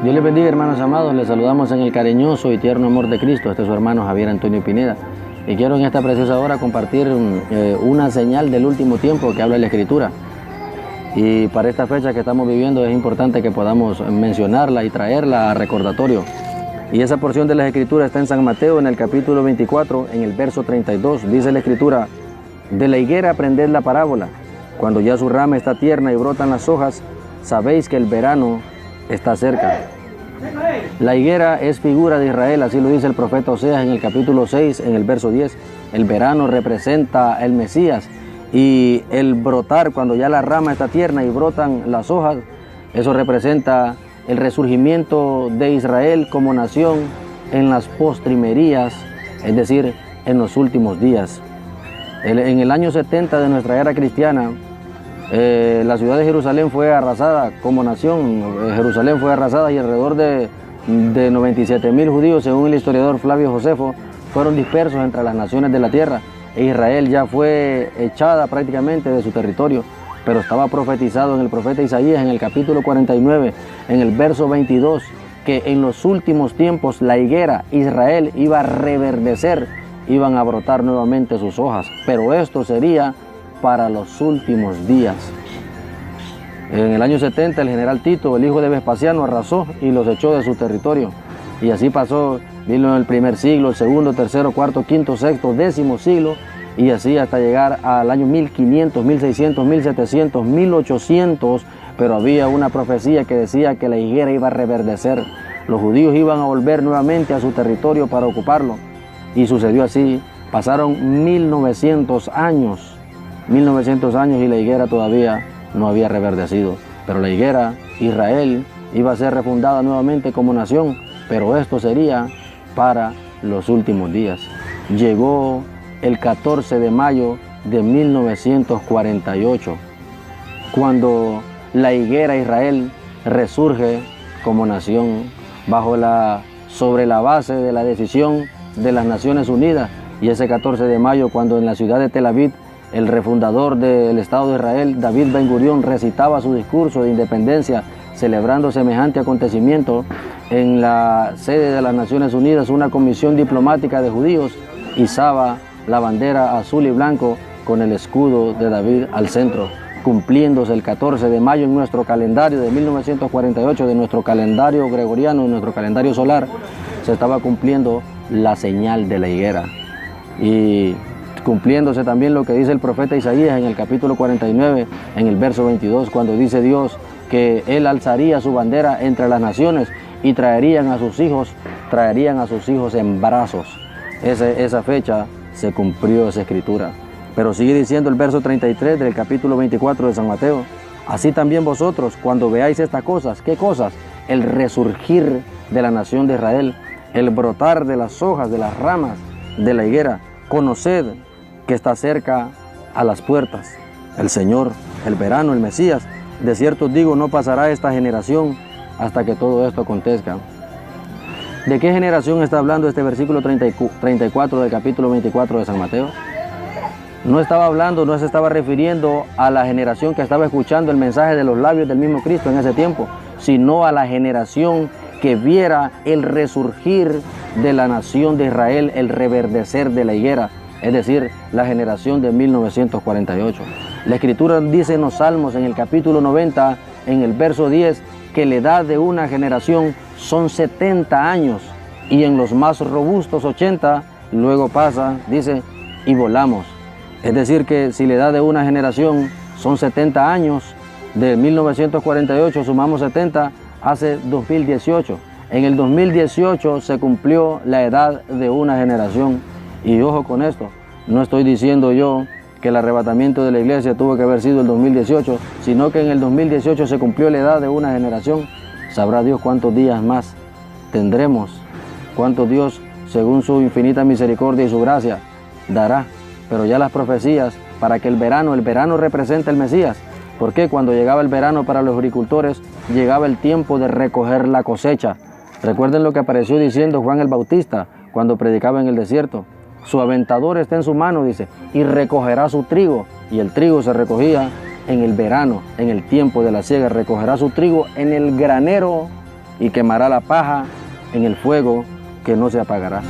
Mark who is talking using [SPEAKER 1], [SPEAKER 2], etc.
[SPEAKER 1] Dios les bendiga, hermanos amados. Les saludamos en el cariñoso y tierno amor de Cristo. Este es su hermano Javier Antonio Pineda. Y quiero en esta preciosa hora compartir una señal del último tiempo que habla la Escritura. Y para esta fecha que estamos viviendo es importante que podamos mencionarla y traerla a recordatorio. Y esa porción de la Escritura está en San Mateo, en el capítulo 24, en el verso 32. Dice la Escritura: de la higuera aprended la parábola. Cuando ya su rama está tierna y brotan las hojas, sabéis que el verano está cerca. La higuera es figura de Israel, así lo dice el profeta Oseas en el capítulo 6, en el verso 10. El verano representa el Mesías, y el brotar, cuando ya la rama está tierna y brotan las hojas, eso representa el resurgimiento de Israel como nación en las postrimerías, es decir, en los últimos días. En el año 70 de nuestra era cristiana, la ciudad de Jerusalén fue arrasada como nación. Jerusalén fue arrasada y alrededor de 97.000 judíos, según el historiador Flavio Josefo, fueron dispersos entre las naciones de la tierra. E Israel ya fue echada prácticamente de su territorio, pero estaba profetizado en el profeta Isaías, en el capítulo 49, en el verso 22, que en los últimos tiempos la higuera, Israel, iba a reverdecer, iban a brotar nuevamente sus hojas, pero esto sería para los últimos días. En el año 70 el general Tito, el hijo de Vespasiano, arrasó y los echó de su territorio. Y así pasó, vino en el primer siglo, el segundo, tercero, cuarto, quinto, sexto, décimo siglo, y así hasta llegar al año 1500, 1600, 1700, 1800, pero había una profecía que decía que la higuera iba a reverdecer. Los judíos iban a volver nuevamente a su territorio para ocuparlo. Y sucedió así. Pasaron 1900 años y la higuera todavía no había reverdecido. Pero la higuera, Israel, iba a ser refundada nuevamente como nación, pero esto sería para los últimos días. Llegó el 14 de mayo de 1948, cuando la higuera Israel resurge como nación sobre la base de la decisión de las Naciones Unidas. Y ese 14 de mayo, cuando en la ciudad de Tel Aviv, el refundador del Estado de Israel, David Ben Gurión, recitaba su discurso de independencia, celebrando semejante acontecimiento, en la sede de las Naciones Unidas, una comisión diplomática de judíos izaba la bandera azul y blanco con el escudo de David al centro, cumpliéndose el 14 de mayo en nuestro calendario de 1948, de nuestro calendario gregoriano, nuestro calendario solar, se estaba cumpliendo la señal de la higuera. Y cumpliéndose también lo que dice el profeta Isaías en el capítulo 49, en el verso 22, cuando dice Dios que Él alzaría su bandera entre las naciones y traerían a sus hijos en brazos. Esa fecha se cumplió esa escritura. Pero sigue diciendo el verso 33 del capítulo 24 de San Mateo: así también vosotros, cuando veáis estas cosas, ¿qué cosas? El resurgir de la nación de Israel, el brotar de las hojas, de las ramas de la higuera, conoced que está cerca a las puertas el Señor, el verano, el Mesías. De cierto os digo, no pasará esta generación hasta que todo esto acontezca. ¿De qué generación está hablando este versículo 34 del capítulo 24 de San Mateo? No se estaba refiriendo a la generación que estaba escuchando el mensaje de los labios del mismo Cristo en ese tiempo, sino a la generación que viera el resurgir de la nación de Israel, el reverdecer de la higuera, es decir, la generación de 1948. La Escritura dice en los Salmos, en el capítulo 90, en el verso 10, que la edad de una generación son 70 años, y en los más robustos 80, luego pasa, dice, y volamos. Es decir, que si la edad de una generación son 70 años, de 1948 sumamos 70, hace 2018. En el 2018 se cumplió la edad de una generación. Y ojo con esto, no estoy diciendo yo que el arrebatamiento de la iglesia tuvo que haber sido el 2018, sino que en el 2018 se cumplió la edad de una generación. Sabrá Dios cuántos días más tendremos, cuántos Dios, según su infinita misericordia y su gracia, dará. Pero ya las profecías para que el verano representa el Mesías. Porque cuando llegaba el verano para los agricultores, llegaba el tiempo de recoger la cosecha. Recuerden lo que apareció diciendo Juan el Bautista cuando predicaba en el desierto: su aventador está en su mano, dice, y recogerá su trigo. Y el trigo se recogía en el verano, en el tiempo de la siega. Recogerá su trigo en el granero y quemará la paja en el fuego que no se apagará.